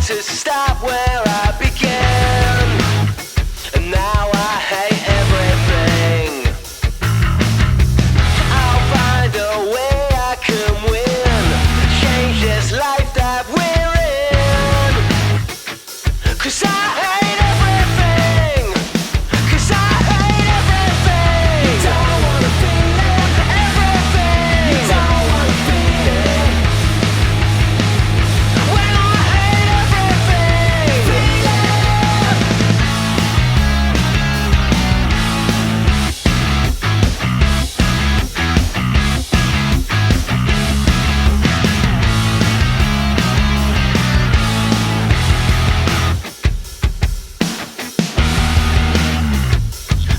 to stop where I began, and now I hate everything. I'll find a way I can win, change this life that we're in. 'Cause I hate everything. 'Cause I hate everything. You don't wanna feel it. Everything. You don't wanna feel it. When I hate everything. Feel it.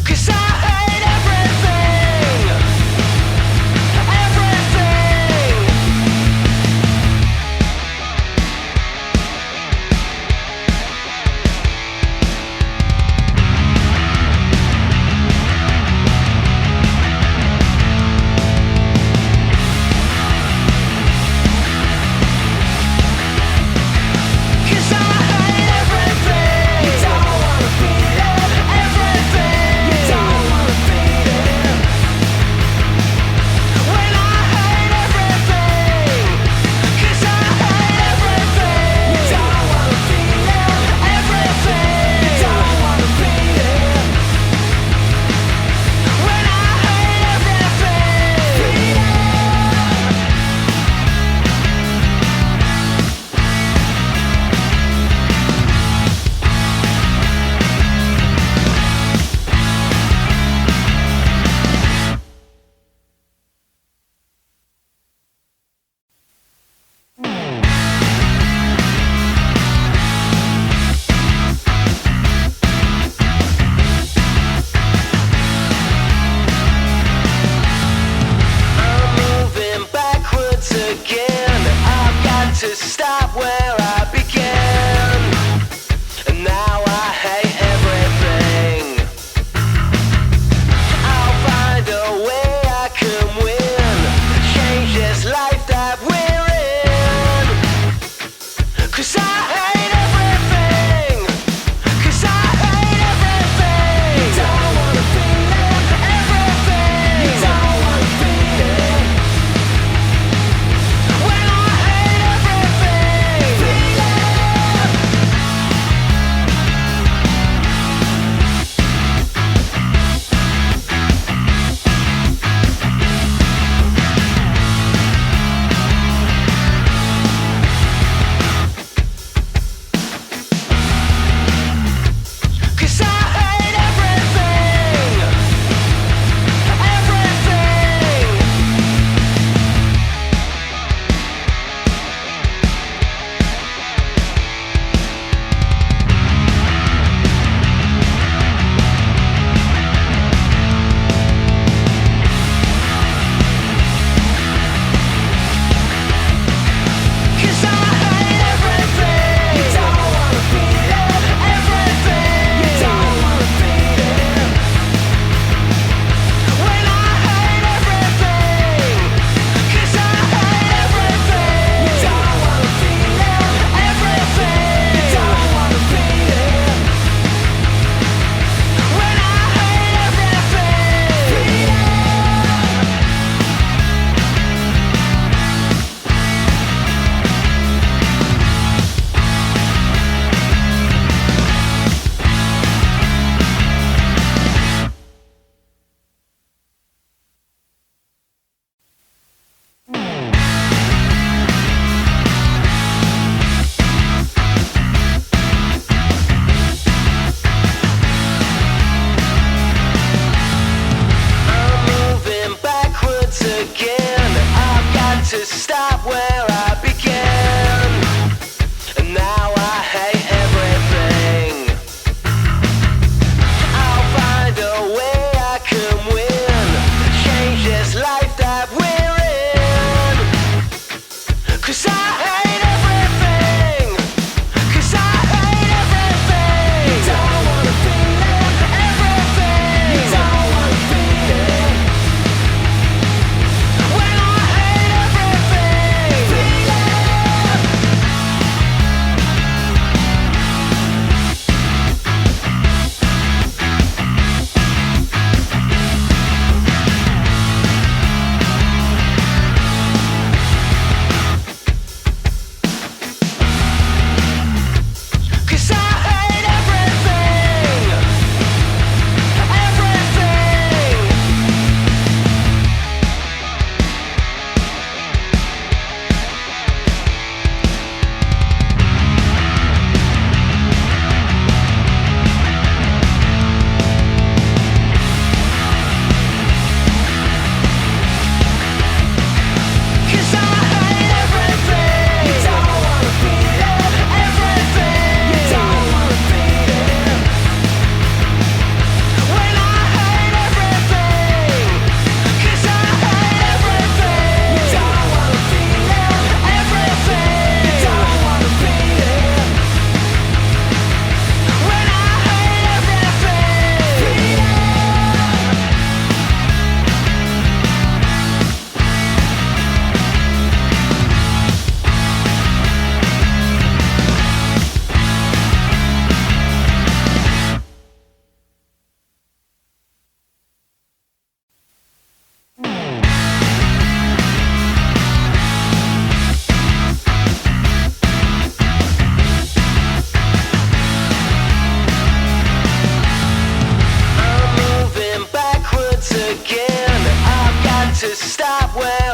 Cause I hate everything. Everything. Cause I hate everything. You don't wanna feel it. Everything. You don't wanna feel it. When I hate everything. Cause I hate everything. You don't wanna feel it. Everything. You don't wanna feel it. When I hate everything. Feel it. I'm moving backwards again. I've got to stop where I began, and now I hate everything. I'll find a way I can win, change this life that we're in. 'Cause I hate everything. 'Cause I hate everything. You don't wanna feel it. Everything. You don't wanna feel it. When I hate everything. Feel it. stop when